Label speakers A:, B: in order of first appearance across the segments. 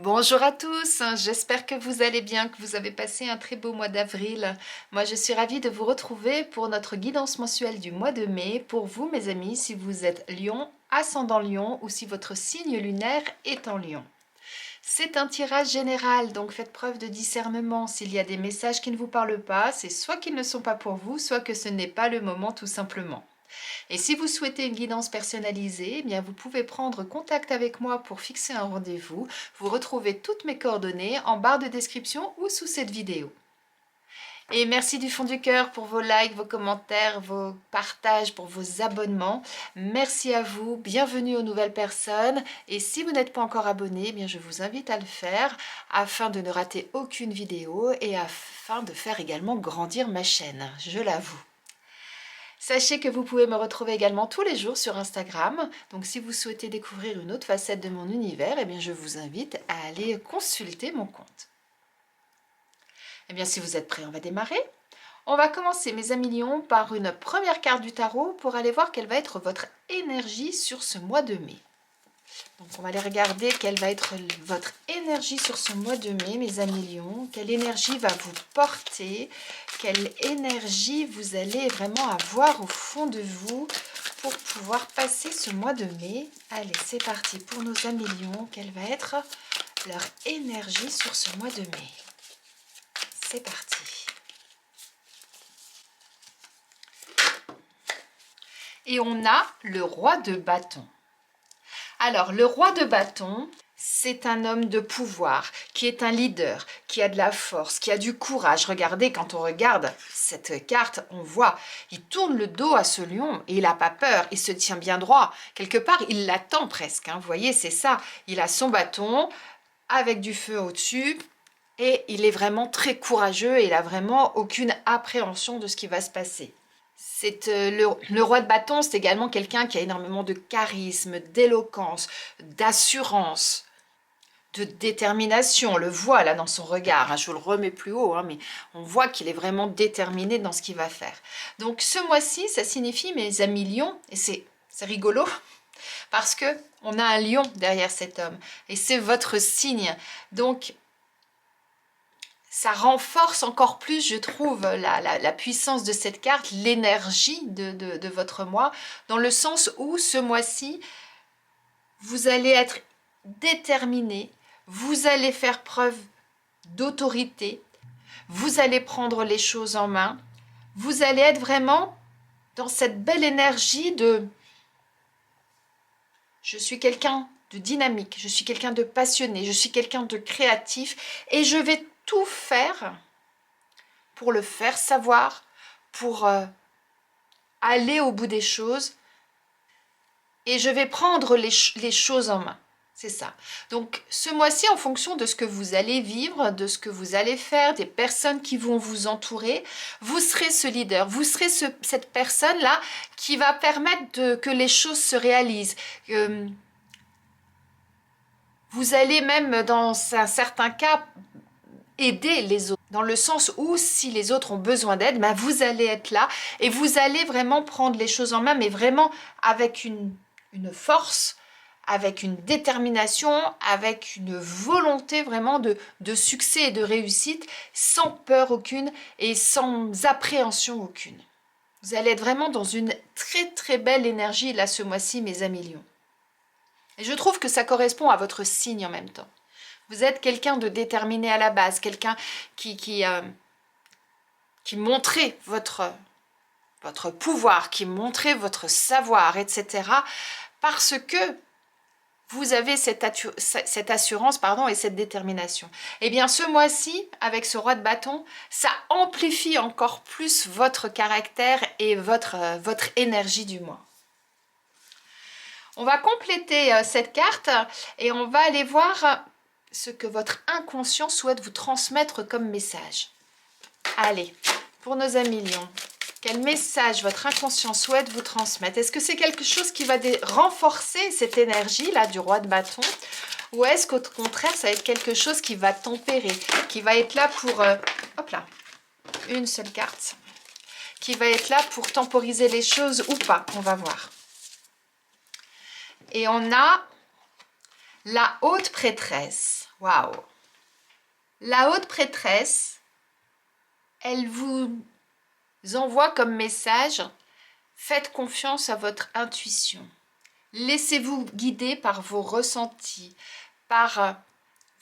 A: Bonjour à tous, j'espère que vous allez bien, que vous avez passé un très beau mois d'avril. Moi je suis ravie de vous retrouver pour notre guidance mensuelle du mois de mai. Pour vous mes amis, si vous êtes Lion, ascendant Lion ou si votre signe lunaire est en Lion. C'est un tirage général, donc faites preuve de discernement. S'il y a des messages qui ne vous parlent pas, c'est soit qu'ils ne sont pas pour vous, soit que ce n'est pas le moment tout simplement. Et si vous souhaitez une guidance personnalisée, eh bien vous pouvez prendre contact avec moi pour fixer un rendez-vous. Vous retrouvez toutes mes coordonnées en barre de description ou sous cette vidéo. Et merci du fond du cœur pour vos likes, vos commentaires, vos partages, pour vos abonnements. Merci à vous, bienvenue aux nouvelles personnes. Et si vous n'êtes pas encore abonné, eh bien je vous invite à le faire afin de ne rater aucune vidéo et afin de faire également grandir ma chaîne, je l'avoue. Sachez que vous pouvez me retrouver également tous les jours sur Instagram. Donc si vous souhaitez découvrir une autre facette de mon univers, eh bien je vous invite à aller consulter mon compte. Eh bien si vous êtes prêts, on va démarrer. On va commencer mes amis lions par une première carte du tarot pour aller voir quelle va être votre énergie sur ce mois de mai. Donc on va aller regarder quelle va être votre énergie sur ce mois de mai, mes amis lions. Quelle énergie va vous porter? Quelle énergie vous allez vraiment avoir au fond de vous pour pouvoir passer ce mois de mai? Allez, c'est parti pour nos amis lions. Quelle va être leur énergie sur ce mois de mai? C'est parti. Et on a le roi de bâton. Alors, le roi de bâton, c'est un homme de pouvoir, qui est un leader, qui a de la force, qui a du courage. Regardez, quand on regarde cette carte, on voit, il tourne le dos à ce lion et il n'a pas peur, il se tient bien droit. Quelque part, il l'attend presque, hein. Vous voyez, c'est ça. Il a son bâton avec du feu au-dessus et il est vraiment très courageux et il n'a vraiment aucune appréhension de ce qui va se passer. Le roi de bâton, c'est également quelqu'un qui a énormément de charisme, d'éloquence, d'assurance, de détermination. On le voit là dans son regard, hein, je vous le remets plus haut, hein, mais on voit qu'il est vraiment déterminé dans ce qu'il va faire. Donc ce mois-ci, ça signifie, mes amis lions, et c'est rigolo, parce que on a un lion derrière cet homme, et c'est votre signe. Donc ça renforce encore plus, je trouve, la puissance de cette carte, l'énergie de votre mois, dans le sens où ce mois-ci, vous allez être déterminé, vous allez faire preuve d'autorité, vous allez prendre les choses en main, vous allez être vraiment dans cette belle énergie de « je suis quelqu'un de dynamique, je suis quelqu'un de passionné, je suis quelqu'un de créatif et je vais tout faire pour le faire savoir, pour aller au bout des choses et je vais prendre les choses en main. » C'est ça. Donc ce mois-ci, en fonction de ce que vous allez vivre, de ce que vous allez faire, des personnes qui vont vous entourer, vous serez ce leader, vous serez cette personne-là qui va permettre que les choses se réalisent. Vous allez même, dans un certain cas, aider les autres, dans le sens où si les autres ont besoin d'aide, ben vous allez être là et vous allez vraiment prendre les choses en main, mais vraiment avec une force, avec une détermination, avec une volonté vraiment de succès et de réussite, sans peur aucune et sans appréhension aucune. Vous allez être vraiment dans une très très belle énergie là ce mois-ci, mes amis lions. Et je trouve que ça correspond à votre signe en même temps. Vous êtes quelqu'un de déterminé à la base, quelqu'un qui montrait votre pouvoir, qui montrait votre savoir, etc. Parce que vous avez cette assurance et cette détermination. Eh bien, ce mois-ci, avec ce roi de bâton, ça amplifie encore plus votre caractère et votre énergie du mois. On va compléter cette carte et on va aller voir ce que votre inconscient souhaite vous transmettre comme message. Allez, pour nos amis lions, quel message votre inconscient souhaite vous transmettre? Est-ce que c'est quelque chose qui va renforcer cette énergie-là du roi de bâton? Ou est-ce qu'au contraire, ça va être quelque chose qui va tempérer, qui va être là pour... hop là, une seule carte. Qui va être là pour temporiser les choses ou pas, on va voir. Et on a La haute prêtresse. Waouh! La haute prêtresse, elle vous envoie comme message, faites confiance à votre intuition. Laissez-vous guider par vos ressentis, par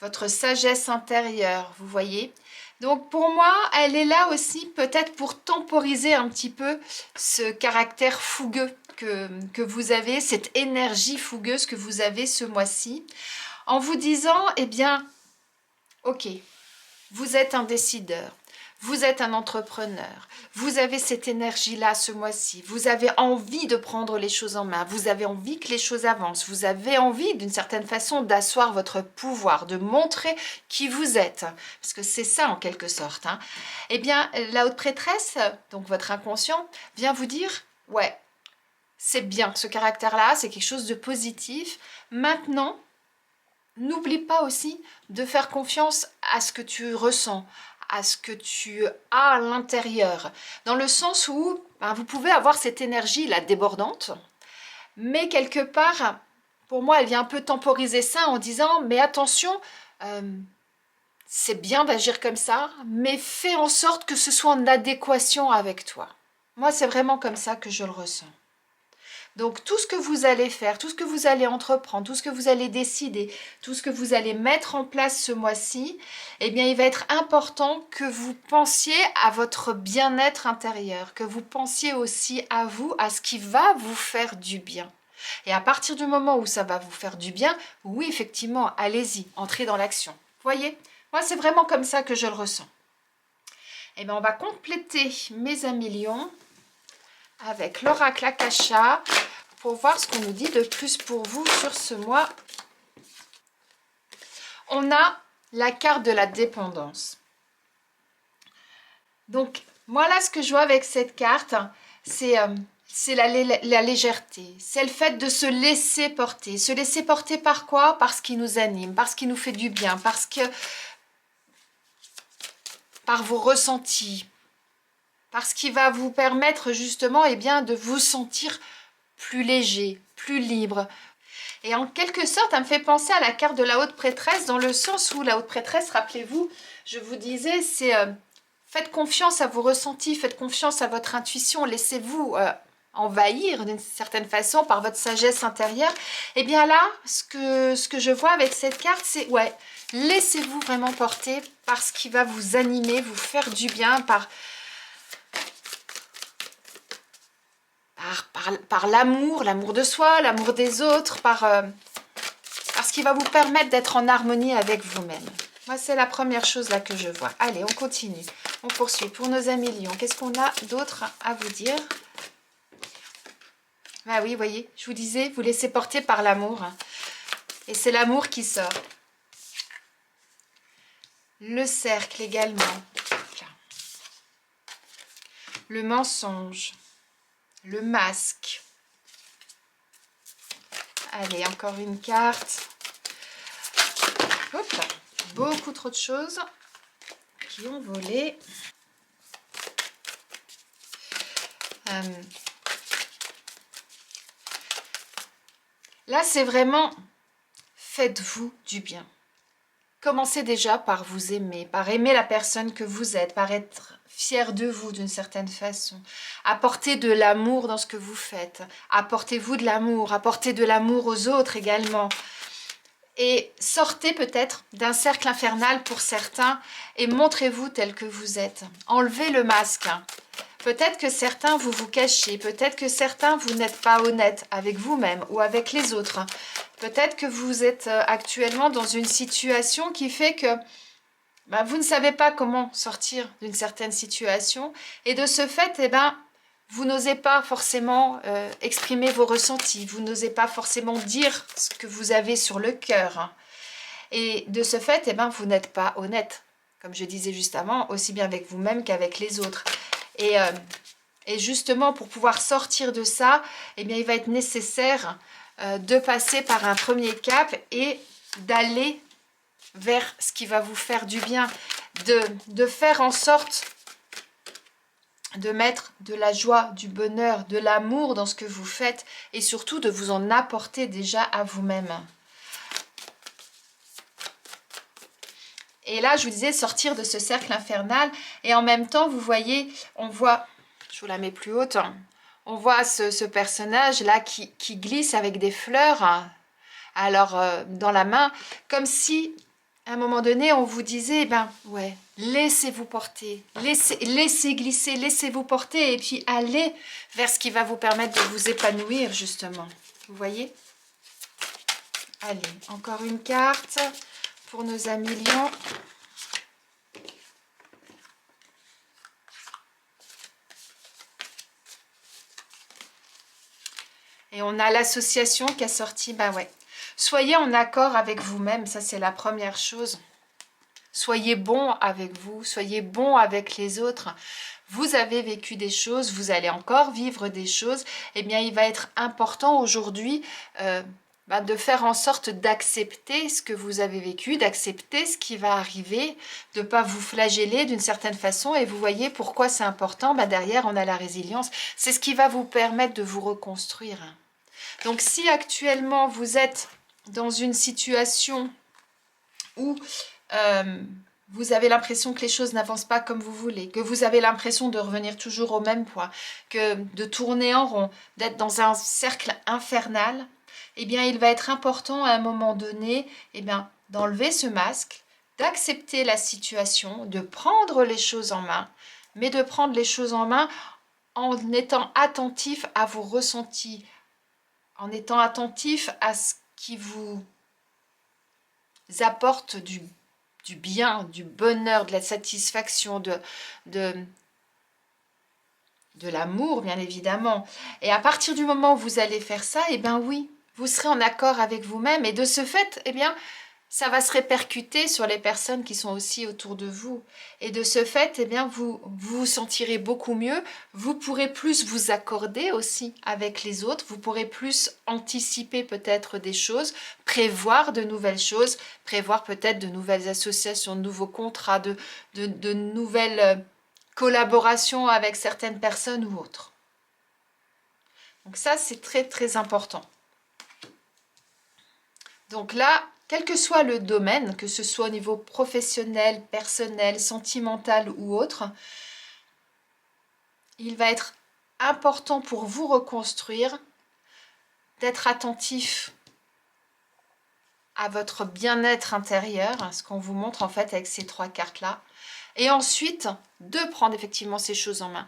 A: votre sagesse intérieure, vous voyez. Donc pour moi, elle est là aussi peut-être pour temporiser un petit peu ce caractère fougueux que vous avez, cette énergie fougueuse que vous avez ce mois-ci, en vous disant, eh bien, ok, vous êtes un décideur, vous êtes un entrepreneur, vous avez cette énergie-là ce mois-ci, vous avez envie de prendre les choses en main, vous avez envie que les choses avancent, vous avez envie d'une certaine façon d'asseoir votre pouvoir, de montrer qui vous êtes, parce que c'est ça en quelque sorte. Hein. Eh bien, la haute prêtresse, donc votre inconscient, vient vous dire, ouais, c'est bien, ce caractère-là, c'est quelque chose de positif. Maintenant, n'oublie pas aussi de faire confiance à ce que tu ressens, à ce que tu as à l'intérieur, dans le sens où vous pouvez avoir cette énergie là débordante, mais quelque part, pour moi, elle vient un peu temporiser ça en disant, mais attention, c'est bien d'agir comme ça, mais fais en sorte que ce soit en adéquation avec toi. Moi, c'est vraiment comme ça que je le ressens. Donc tout ce que vous allez faire, tout ce que vous allez entreprendre, tout ce que vous allez décider, tout ce que vous allez mettre en place ce mois-ci, eh bien il va être important que vous pensiez à votre bien-être intérieur, que vous pensiez aussi à vous, à ce qui va vous faire du bien. Et à partir du moment où ça va vous faire du bien, oui effectivement, allez-y, entrez dans l'action. Voyez, moi c'est vraiment comme ça que je le ressens. Eh bien on va compléter mes amis lions avec l'oracle Akasha pour voir ce qu'on nous dit de plus pour vous sur ce mois. On a la carte de la dépendance. Donc, moi là, ce que je vois avec cette carte, c'est la légèreté. C'est le fait de se laisser porter. Se laisser porter par quoi? Par ce qui nous anime, par ce qui nous fait du bien, par vos ressentis, par ce qui va vous permettre justement eh bien, de vous sentir plus léger, plus libre. Et en quelque sorte, elle me fait penser à la carte de la haute prêtresse, dans le sens où la haute prêtresse, rappelez-vous, je vous disais, c'est faites confiance à vos ressentis, faites confiance à votre intuition, laissez-vous envahir d'une certaine façon par votre sagesse intérieure. Et bien là, ce que je vois avec cette carte, c'est ouais, laissez-vous vraiment porter par ce qui va vous animer, vous faire du bien, par l'amour, l'amour de soi, l'amour des autres, par ce qui va vous permettre d'être en harmonie avec vous-même. Moi, c'est la première chose là que je vois. Allez, on continue, on poursuit. Pour nos amis lions, qu'est-ce qu'on a d'autre à vous dire? Ah oui, vous voyez, je vous disais, vous laissez porter par l'amour. Et c'est l'amour qui sort. Le cercle également. Le mensonge. Le masque. Allez, encore une carte. Hop là. Beaucoup trop de choses qui ont volé. Là, c'est vraiment faites-vous du bien. Commencez déjà par vous aimer, par aimer la personne que vous êtes, par être fier de vous d'une certaine façon. Apportez de l'amour dans ce que vous faites. Apportez-vous de l'amour, apportez de l'amour aux autres également. Et sortez peut-être d'un cercle infernal pour certains et montrez-vous tel que vous êtes. Enlevez le masque. Peut-être que certains vous vous cachez, peut-être que certains vous n'êtes pas honnête avec vous-même ou avec les autres. Peut-être que vous êtes actuellement dans une situation qui fait que vous ne savez pas comment sortir d'une certaine situation et de ce fait, vous n'osez pas forcément exprimer vos ressentis, vous n'osez pas forcément dire ce que vous avez sur le cœur. Et de ce fait, vous n'êtes pas honnête, comme je disais juste avant, aussi bien avec vous-même qu'avec les autres. Et justement, pour pouvoir sortir de ça, il va être nécessaire de passer par un premier cap et d'aller vers ce qui va vous faire du bien, de faire en sorte de mettre de la joie, du bonheur, de l'amour dans ce que vous faites et surtout de vous en apporter déjà à vous-même. Et là, je vous disais, sortir de ce cercle infernal. Et en même temps, vous voyez, on voit, je vous la mets plus haute, hein, on voit ce personnage-là qui glisse avec des fleurs, hein, alors dans la main, comme si, à un moment donné, on vous disait, eh ben ouais, laissez-vous porter, laissez glisser, laissez-vous porter, et puis allez vers ce qui va vous permettre de vous épanouir, justement. Vous voyez? Allez, encore une carte pour nos amis lions. Et on a l'association qui a sorti, bah ouais. Soyez en accord avec vous-même, ça c'est la première chose. Soyez bon avec vous, soyez bon avec les autres. Vous avez vécu des choses, vous allez encore vivre des choses. Eh bien, il va être important aujourd'hui de faire en sorte d'accepter ce que vous avez vécu, d'accepter ce qui va arriver, de ne pas vous flageller d'une certaine façon. Et vous voyez pourquoi c'est important. Derrière, on a la résilience. C'est ce qui va vous permettre de vous reconstruire. Donc, si actuellement, vous êtes dans une situation où vous avez l'impression que les choses n'avancent pas comme vous voulez, que vous avez l'impression de revenir toujours au même point, que de tourner en rond, d'être dans un cercle infernal, eh bien, il va être important à un moment donné, eh bien, d'enlever ce masque, d'accepter la situation, de prendre les choses en main, mais de prendre les choses en main en étant attentif à vos ressentis, en étant attentif à ce qui vous apporte du bien, du bonheur, de la satisfaction, de l'amour, bien évidemment. Et à partir du moment où vous allez faire ça, eh bien oui, vous serez en accord avec vous-même. Et de ce fait, eh bien, ça va se répercuter sur les personnes qui sont aussi autour de vous. Et de ce fait, eh bien, vous vous sentirez beaucoup mieux. Vous pourrez plus vous accorder aussi avec les autres. Vous pourrez plus anticiper peut-être des choses, prévoir de nouvelles choses, prévoir peut-être de nouvelles associations, de nouveaux contrats, de nouvelles collaborations avec certaines personnes ou autres. Donc ça, c'est très très important. Donc là, quel que soit le domaine, que ce soit au niveau professionnel, personnel, sentimental ou autre, il va être important pour vous reconstruire d'être attentif à votre bien-être intérieur, ce qu'on vous montre en fait avec ces trois cartes-là. Et ensuite, de prendre effectivement ces choses en main,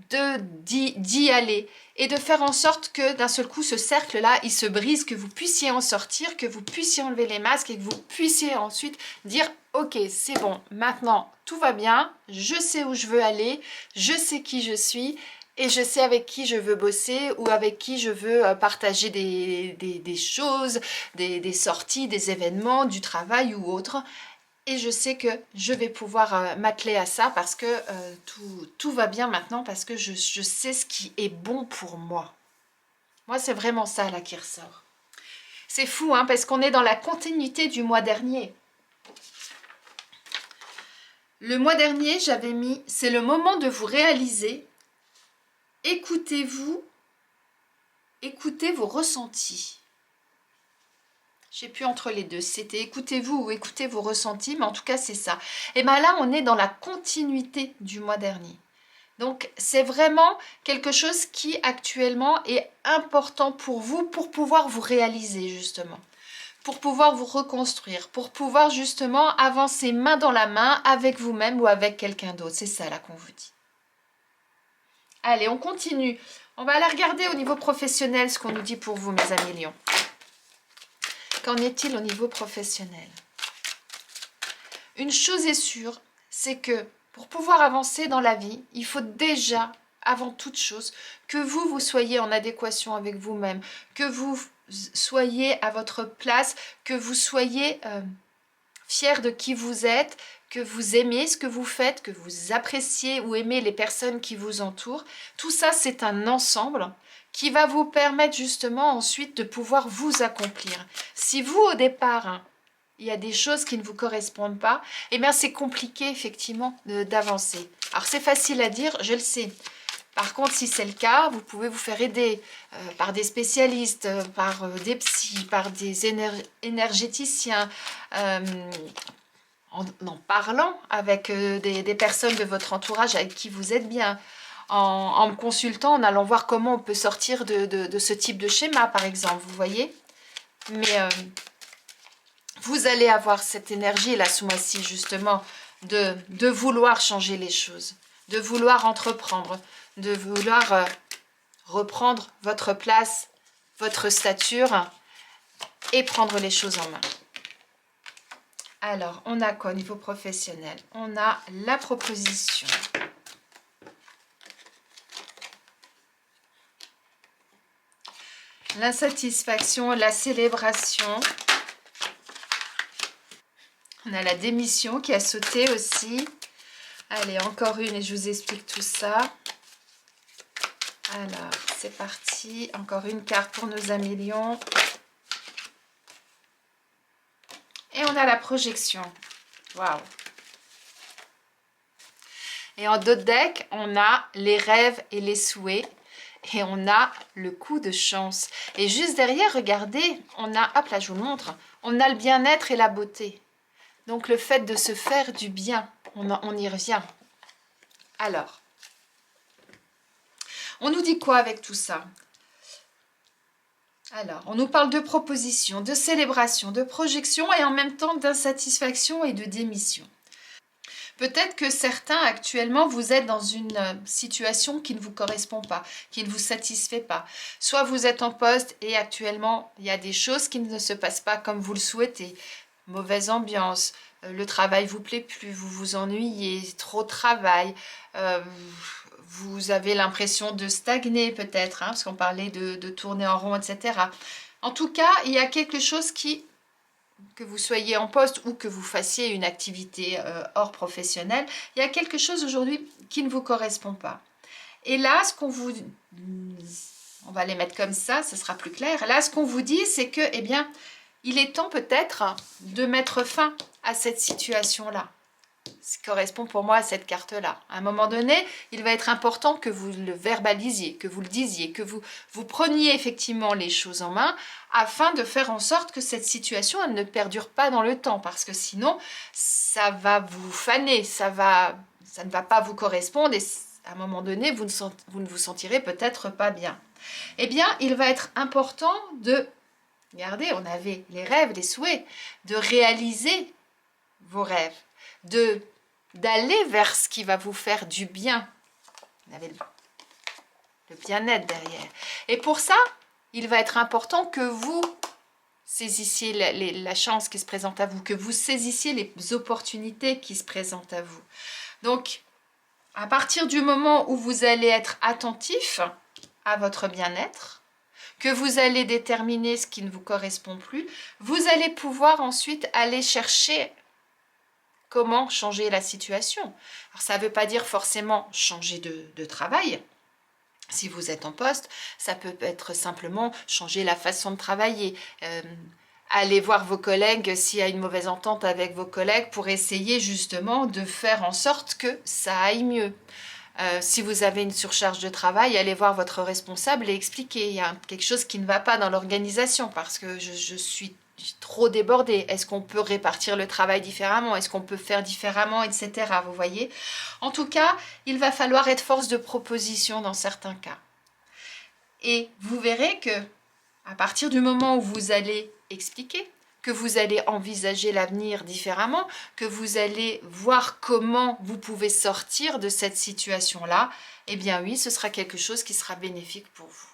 A: d'y aller et de faire en sorte que d'un seul coup, ce cercle-là, il se brise, que vous puissiez en sortir, que vous puissiez enlever les masques et que vous puissiez ensuite dire « Ok, c'est bon, maintenant tout va bien, je sais où je veux aller, je sais qui je suis et je sais avec qui je veux bosser ou avec qui je veux partager des choses, des sorties, des événements, du travail ou autre. » Et je sais que je vais pouvoir m'atteler à ça parce que tout va bien maintenant, parce que je sais ce qui est bon pour moi. Moi, c'est vraiment ça là qui ressort. C'est fou, hein, parce qu'on est dans la continuité du mois dernier. Le mois dernier, j'avais mis, c'est le moment de vous réaliser. Écoutez-vous, écoutez vos ressentis. Je sais plus entre les deux, c'était écoutez-vous ou écoutez vos ressentis, mais en tout cas c'est ça. Et bien là, on est dans la continuité du mois dernier. Donc c'est vraiment quelque chose qui actuellement est important pour vous, pour pouvoir vous réaliser justement, pour pouvoir vous reconstruire, pour pouvoir justement avancer main dans la main avec vous-même ou avec quelqu'un d'autre. C'est ça là qu'on vous dit. Allez, on continue. On va aller regarder au niveau professionnel ce qu'on nous dit pour vous, mes amis lions. Qu'en est-il au niveau professionnel? Une chose est sûre, c'est que pour pouvoir avancer dans la vie, il faut déjà, avant toute chose, que vous soyez en adéquation avec vous-même, que vous soyez à votre place, que vous soyez fier de qui vous êtes, que vous aimez ce que vous faites, que vous appréciez ou aimez les personnes qui vous entourent. Tout ça, c'est un ensemble qui va vous permettre justement ensuite de pouvoir vous accomplir. Si vous, au départ, il y a des choses qui ne vous correspondent pas, eh bien c'est compliqué effectivement d'avancer. Alors c'est facile à dire, je le sais. Par contre, si c'est le cas, vous pouvez vous faire aider par des spécialistes, par des psys, par des énergéticiens, en parlant avec des personnes de votre entourage avec qui vous êtes bien, en me consultant, en allant voir comment on peut sortir de ce type de schéma, par exemple, vous voyez. Mais vous allez avoir cette énergie là ce mois-ci, justement, de vouloir changer les choses, de vouloir entreprendre, de vouloir reprendre votre place, votre stature et prendre les choses en main. Alors, on a quoi au niveau professionnel? On a la proposition. L'insatisfaction, la célébration. On a la démission qui a sauté aussi. Allez, encore une et je vous explique tout ça. Alors, c'est parti. Encore une carte pour nos amis lions. Et on a la projection. Waouh! Et en dos de deck, on a les rêves et les souhaits. Et on a le coup de chance. Et juste derrière, regardez, on a, hop là, je vous le montre, on a le bien-être et la beauté. Donc le fait de se faire du bien, on y revient. Alors, on nous dit quoi avec tout ça? Alors, on nous parle de proposition, de célébration, de projection et en même temps d'insatisfaction et de démission. Peut-être que certains, actuellement, vous êtes dans une situation qui ne vous correspond pas, qui ne vous satisfait pas. Soit vous êtes en poste et actuellement, il y a des choses qui ne se passent pas comme vous le souhaitez. Mauvaise ambiance, le travail vous plaît plus, vous vous ennuyez, trop de travail, vous avez l'impression de stagner peut-être, hein, parce qu'on parlait de tourner en rond, etc. En tout cas, il y a quelque chose qui... que vous soyez en poste ou que vous fassiez une activité hors professionnelle, il y a quelque chose aujourd'hui qui ne vous correspond pas. Et là, ce qu'on vous... on va les mettre comme ça, ce sera plus clair. Là, ce qu'on vous dit, c'est que, eh bien, il est temps peut-être de mettre fin à cette situation-là. Ce qui correspond pour moi à cette carte-là. À un moment donné, il va être important que vous le verbalisiez, que vous le disiez, que vous preniez effectivement les choses en main afin de faire en sorte que cette situation elle ne perdure pas dans le temps parce que sinon, ça va vous faner, ça ne va pas vous correspondre et à un moment donné, vous ne vous sentirez peut-être pas bien. Eh bien, il va être important de, regardez, on avait les rêves, les souhaits, de réaliser vos rêves, d'aller vers ce qui va vous faire du bien. Vous avez le bien-être derrière. Et pour ça, il va être important que vous saisissiez la chance qui se présente à vous, que vous saisissiez les opportunités qui se présentent à vous. Donc, à partir du moment où vous allez être attentif à votre bien-être, que vous allez déterminer ce qui ne vous correspond plus, vous allez pouvoir ensuite aller chercher comment changer la situation. Alors, ça ne veut pas dire forcément changer de travail. Si vous êtes en poste, ça peut être simplement changer la façon de travailler. Aller voir vos collègues s'il y a une mauvaise entente avec vos collègues pour essayer justement de faire en sorte que ça aille mieux. Si vous avez une surcharge de travail, allez voir votre responsable et expliquer. Il y a quelque chose qui ne va pas dans l'organisation parce que je suis trop débordée. Est-ce qu'on peut répartir le travail différemment? Est-ce qu'on peut faire différemment, etc. Vous voyez? En tout cas, il va falloir être force de proposition dans certains cas. Et vous verrez que à partir du moment où vous allez expliquer, que vous allez envisager l'avenir différemment, que vous allez voir comment vous pouvez sortir de cette situation-là, eh bien oui, ce sera quelque chose qui sera bénéfique pour vous.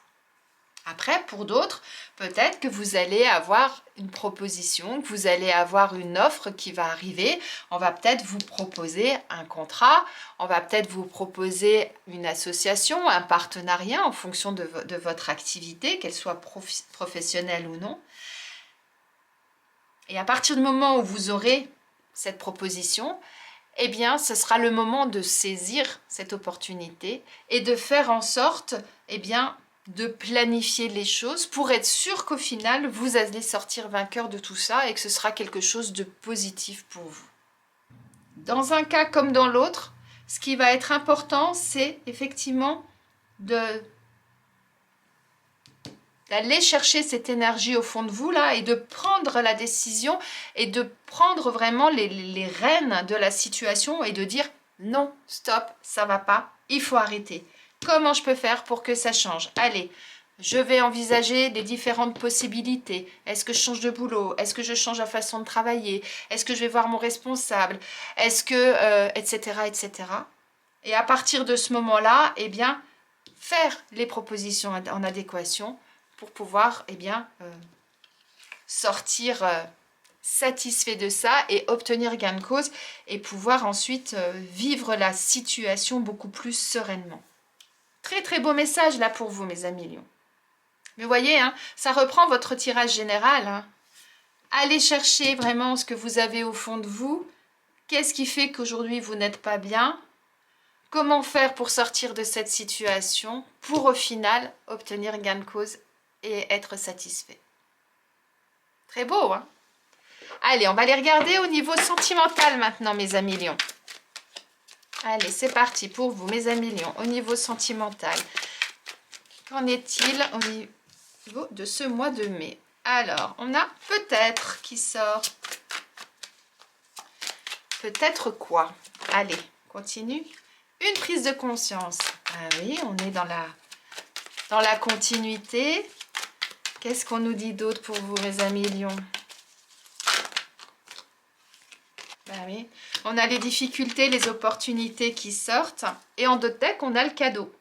A: Après, pour d'autres, peut-être que vous allez avoir une proposition, que vous allez avoir une offre qui va arriver. On va peut-être vous proposer un contrat, on va peut-être vous proposer une association, un partenariat en fonction de votre activité, qu'elle soit professionnelle ou non. Et à partir du moment où vous aurez cette proposition, eh bien, ce sera le moment de saisir cette opportunité et de faire en sorte, eh bien, de planifier les choses pour être sûr qu'au final, vous allez sortir vainqueur de tout ça et que ce sera quelque chose de positif pour vous. Dans un cas comme dans l'autre, ce qui va être important, c'est effectivement de d'aller chercher cette énergie au fond de vous là et de prendre la décision et de prendre vraiment les rênes de la situation et de dire non, stop, ça va pas, il faut arrêter. Comment je peux faire pour que ça change? Allez, je vais envisager les différentes possibilités. Est-ce que je change de boulot? Est-ce que je change la façon de travailler? Est-ce que je vais voir mon responsable? Est-ce que, etc., etc. Et à partir de ce moment-là, eh bien, faire les propositions en adéquation pour pouvoir, eh bien, sortir satisfait de ça et obtenir gain de cause et pouvoir ensuite vivre la situation beaucoup plus sereinement. Très très beau message là pour vous mes amis Lions. Mais vous voyez, hein, ça reprend votre tirage général. Hein. Allez chercher vraiment ce que vous avez au fond de vous. Qu'est-ce qui fait qu'aujourd'hui vous n'êtes pas bien? Comment faire pour sortir de cette situation pour au final obtenir gain de cause et être satisfait? Très beau, hein? Allez, on va les regarder au niveau sentimental maintenant, mes amis Lions. Allez, c'est parti pour vous, mes amis Lions, au niveau sentimental. Qu'en est-il au niveau de ce mois de mai? Alors, on a peut-être qui sort. Peut-être quoi? Allez, continue. Une prise de conscience. Ah oui, on est dans la continuité. Qu'est-ce qu'on nous dit d'autre pour vous, mes amis Lions? Ben oui. On a les difficultés, les opportunités qui sortent. Et en d'autres decks, on a le cadeau.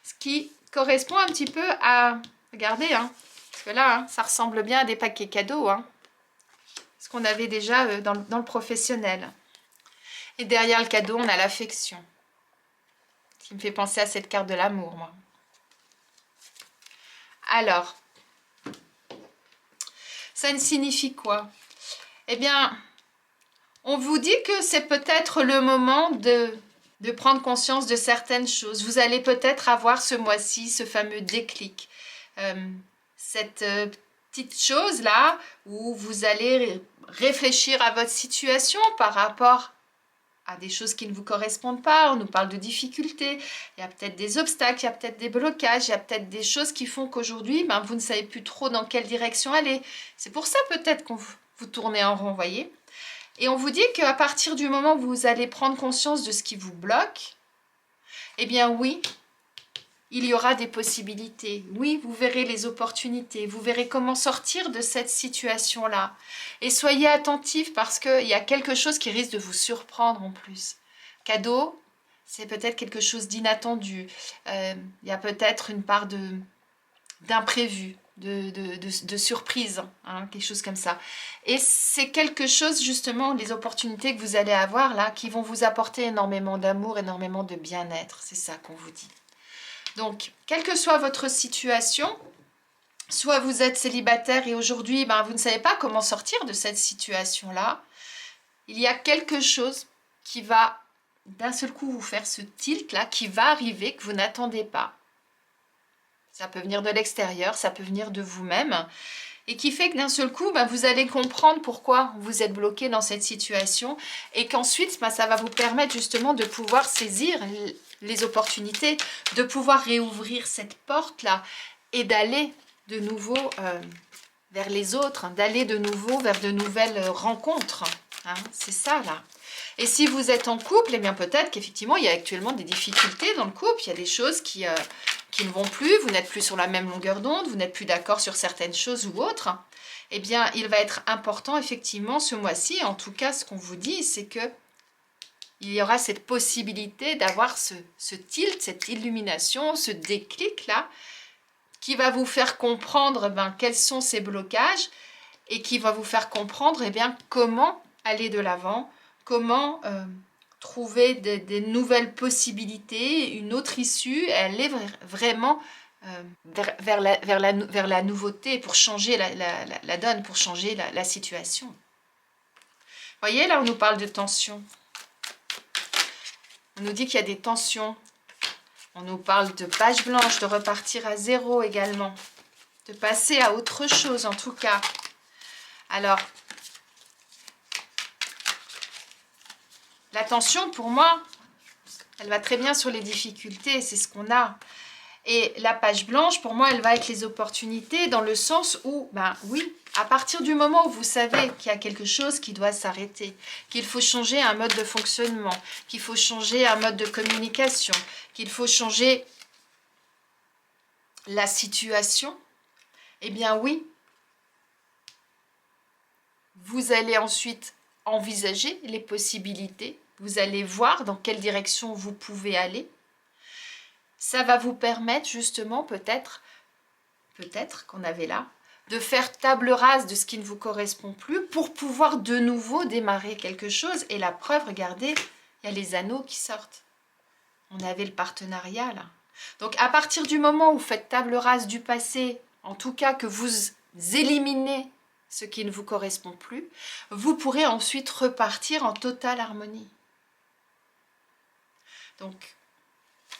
A: Ce qui correspond un petit peu à... Regardez, hein, parce que là, hein, ça ressemble bien à des paquets cadeaux. Hein, ce qu'on avait déjà dans le professionnel. Et derrière le cadeau, on a l'affection. Qui me fait penser à cette carte de l'amour, moi. Alors, ça ne signifie quoi? Eh bien, on vous dit que c'est peut-être le moment de prendre conscience de certaines choses. Vous allez peut-être avoir ce mois-ci ce fameux déclic. Cette petite chose-là où vous allez réfléchir à votre situation par rapport à des choses qui ne vous correspondent pas. On nous parle de difficultés, il y a peut-être des obstacles, il y a peut-être des blocages, il y a peut-être des choses qui font qu'aujourd'hui, ben, vous ne savez plus trop dans quelle direction aller. C'est pour ça peut-être qu'on vous tournez en rond, voyez. Et on vous dit qu'à partir du moment où vous allez prendre conscience de ce qui vous bloque, eh bien oui, il y aura des possibilités. Oui, vous verrez les opportunités. Vous verrez comment sortir de cette situation-là. Et soyez attentifs parce qu'il y a quelque chose qui risque de vous surprendre en plus. Cadeau, c'est peut-être quelque chose d'inattendu. Il y a peut-être une part d'imprévu, de surprise, hein, quelque chose comme ça. Et c'est quelque chose, justement, les opportunités que vous allez avoir là, qui vont vous apporter énormément d'amour, énormément de bien-être. C'est ça qu'on vous dit. Donc, quelle que soit votre situation, soit vous êtes célibataire et aujourd'hui, ben, vous ne savez pas comment sortir de cette situation-là, il y a quelque chose qui va d'un seul coup vous faire ce tilt-là, qui va arriver, que vous n'attendez pas. Ça peut venir de l'extérieur, ça peut venir de vous-même, et qui fait que d'un seul coup, ben, vous allez comprendre pourquoi vous êtes bloqué dans cette situation, et qu'ensuite, ben, ça va vous permettre justement de pouvoir saisir les opportunités, de pouvoir réouvrir cette porte-là et d'aller de nouveau vers les autres, d'aller de nouveau vers de nouvelles rencontres. Hein, c'est ça, là. Et si vous êtes en couple, eh bien peut-être qu'effectivement, il y a actuellement des difficultés dans le couple. Il y a des choses qui ne vont plus, vous n'êtes plus sur la même longueur d'onde, vous n'êtes plus d'accord sur certaines choses ou autres. Eh bien, il va être important, effectivement, ce mois-ci, en tout cas, ce qu'on vous dit, c'est que il y aura cette possibilité d'avoir ce tilt, cette illumination, ce déclic-là, qui va vous faire comprendre quels sont ces blocages et qui va vous faire comprendre comment aller de l'avant, comment trouver des nouvelles possibilités, une autre issue, aller vraiment vers la nouveauté pour changer la donne, pour changer la situation. Vous voyez, là, on nous parle de tension. On nous dit qu'il y a des tensions. On nous parle de page blanche, de repartir à zéro également. De passer à autre chose en tout cas. Alors, la tension pour moi, elle va très bien sur les difficultés, c'est ce qu'on a. Et la page blanche, pour moi, elle va avec les opportunités dans le sens où, ben oui, à partir du moment où vous savez qu'il y a quelque chose qui doit s'arrêter, qu'il faut changer un mode de fonctionnement, qu'il faut changer un mode de communication, qu'il faut changer la situation, eh bien oui, vous allez ensuite envisager les possibilités, vous allez voir dans quelle direction vous pouvez aller. Ça va vous permettre justement peut-être qu'on avait là, de faire table rase de ce qui ne vous correspond plus pour pouvoir de nouveau démarrer quelque chose. Et la preuve, regardez, il y a les anneaux qui sortent. On avait le partenariat là. Donc à partir du moment où vous faites table rase du passé, en tout cas que vous éliminez ce qui ne vous correspond plus, vous pourrez ensuite repartir en totale harmonie. Donc,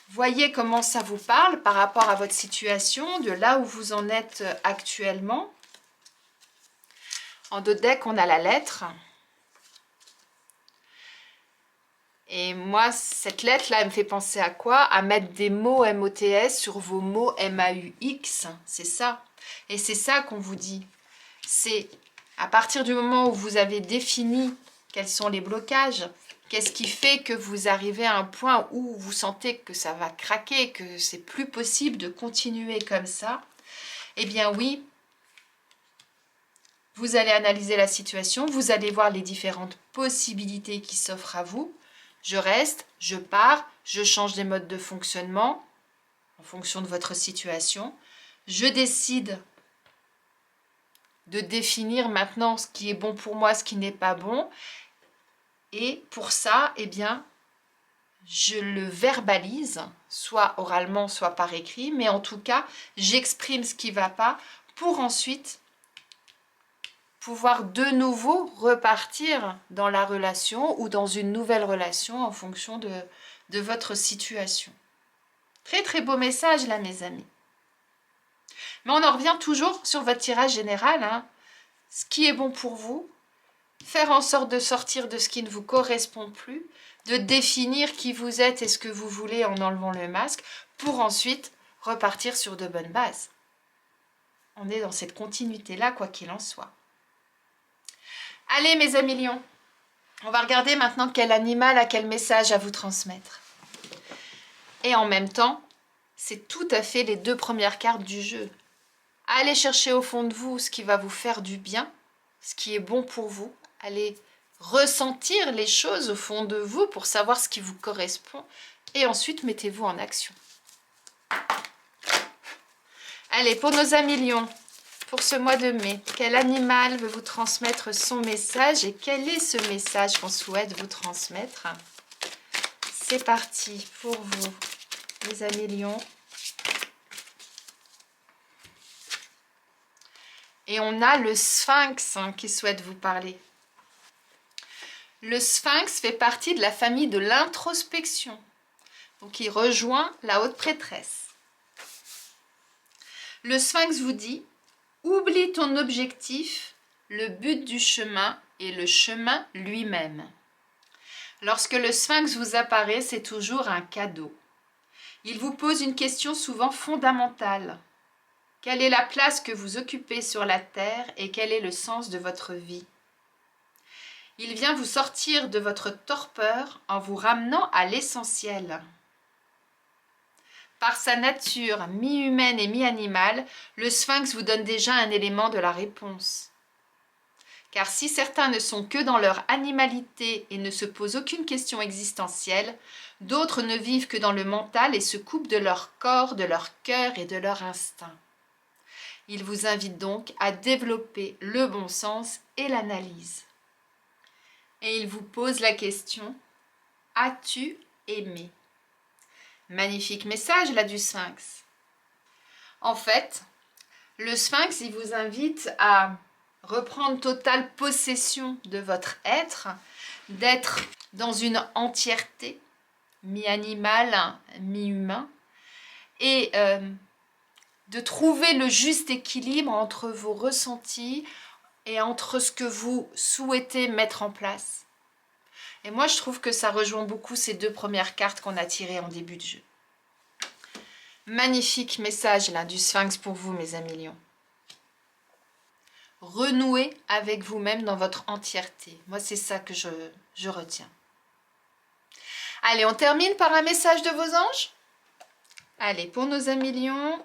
A: voyez comment ça vous parle par rapport à votre situation, de là où vous en êtes actuellement. En dos de deck, on a la lettre. Et moi, cette lettre-là, elle me fait penser à quoi? À mettre des mots M-O-T-S sur vos mots M-A-U-X. C'est ça. Et c'est ça qu'on vous dit. C'est à partir du moment où vous avez défini quels sont les blocages, qu'est-ce qui fait que vous arrivez à un point où vous sentez que ça va craquer, que c'est plus possible de continuer comme ça, eh bien oui, vous allez analyser la situation, vous allez voir les différentes possibilités qui s'offrent à vous. Je reste, je pars, je change des modes de fonctionnement en fonction de votre situation. Je décide de définir maintenant ce qui est bon pour moi, ce qui n'est pas bon. Et pour ça, eh bien, je le verbalise, soit oralement, soit par écrit, mais en tout cas, j'exprime ce qui ne va pas pour ensuite pouvoir de nouveau repartir dans la relation ou dans une nouvelle relation en fonction de votre situation. Très très beau message là, mes amis. Mais on en revient toujours sur votre tirage général, hein. Ce qui est bon pour vous, faire en sorte de sortir de ce qui ne vous correspond plus, de définir qui vous êtes et ce que vous voulez en enlevant le masque, pour ensuite repartir sur de bonnes bases. On est dans cette continuité-là, quoi qu'il en soit. Allez, mes amis lions, on va regarder maintenant quel animal a quel message à vous transmettre. Et en même temps, c'est tout à fait les deux premières cartes du jeu. Allez chercher au fond de vous ce qui va vous faire du bien, ce qui est bon pour vous. Allez ressentir les choses au fond de vous pour savoir ce qui vous correspond. Et ensuite, mettez-vous en action. Allez, pour nos amis lions, pour ce mois de mai, quel animal veut vous transmettre son message et quel est ce message qu'on souhaite vous transmettre? C'est parti pour vous, les amis lions. Et on a le Sphinx qui souhaite vous parler. Le Sphinx fait partie de la famille de l'introspection. Donc il rejoint la haute prêtresse. Le Sphinx vous dit, oublie ton objectif, le but du chemin et le chemin lui-même. Lorsque le Sphinx vous apparaît, c'est toujours un cadeau. Il vous pose une question souvent fondamentale. Quelle est la place que vous occupez sur la terre et quel est le sens de votre vie? Il vient vous sortir de votre torpeur en vous ramenant à l'essentiel. Par sa nature mi-humaine et mi-animale, le Sphinx vous donne déjà un élément de la réponse. Car si certains ne sont que dans leur animalité et ne se posent aucune question existentielle, d'autres ne vivent que dans le mental et se coupent de leur corps, de leur cœur et de leur instinct. Il vous invite donc à développer le bon sens et l'analyse. Et il vous pose la question, as-tu aimé? Magnifique message là du Sphinx. En fait, le Sphinx, il vous invite à reprendre totale possession de votre être, d'être dans une entièreté, mi-animal, mi-humain, et de trouver le juste équilibre entre vos ressentis et entre ce que vous souhaitez mettre en place. Et moi, je trouve que ça rejoint beaucoup ces deux premières cartes qu'on a tirées en début de jeu. Magnifique message là du Sphinx pour vous, mes amis lions. Renouer avec vous-même dans votre entièreté. Moi, c'est ça que je retiens. Allez, on termine par un message de vos anges. Allez, pour nos amis lions,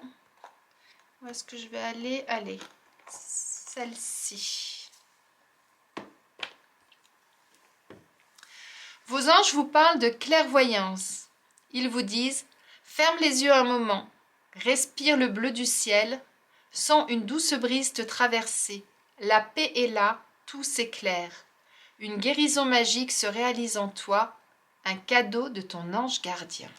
A: où est-ce que je vais aller? Allez, celle-ci. Vos anges vous parlent de clairvoyance. Ils vous disent, ferme les yeux un moment, respire le bleu du ciel, sens une douce brise te traverser. La paix est là, tout s'éclaire. Une guérison magique se réalise en toi, un cadeau de ton ange gardien.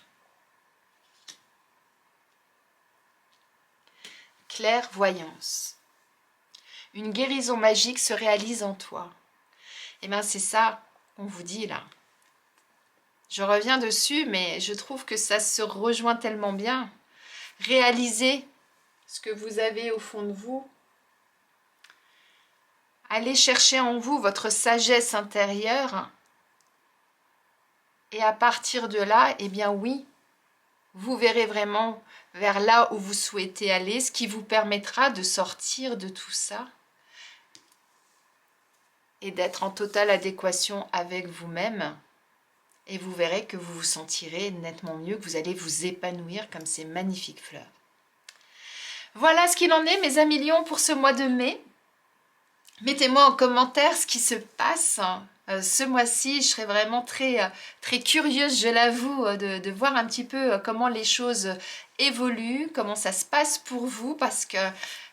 A: Clairvoyance. Une guérison magique se réalise en toi. Et bien c'est ça qu'on vous dit là. Je reviens dessus, mais je trouve que ça se rejoint tellement bien. Réalisez ce que vous avez au fond de vous. Allez chercher en vous votre sagesse intérieure. Et à partir de là, eh bien oui, vous verrez vraiment vers là où vous souhaitez aller, ce qui vous permettra de sortir de tout ça et d'être en totale adéquation avec vous-même. Et vous verrez que vous vous sentirez nettement mieux, que vous allez vous épanouir comme ces magnifiques fleurs. Voilà ce qu'il en est, mes amis lions, pour ce mois de mai. Mettez-moi en commentaire ce qui se passe ce mois-ci. Je serais vraiment très curieuse, je l'avoue, de voir un petit peu comment les choses évoluent, comment ça se passe pour vous, parce que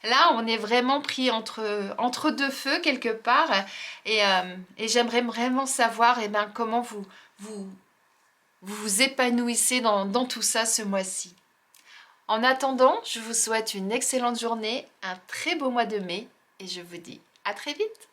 A: là, on est vraiment pris entre deux feux quelque part. Et j'aimerais vraiment savoir comment vous épanouissez dans tout ça ce mois-ci. En attendant, je vous souhaite une excellente journée, un très beau mois de mai et je vous dis à très vite.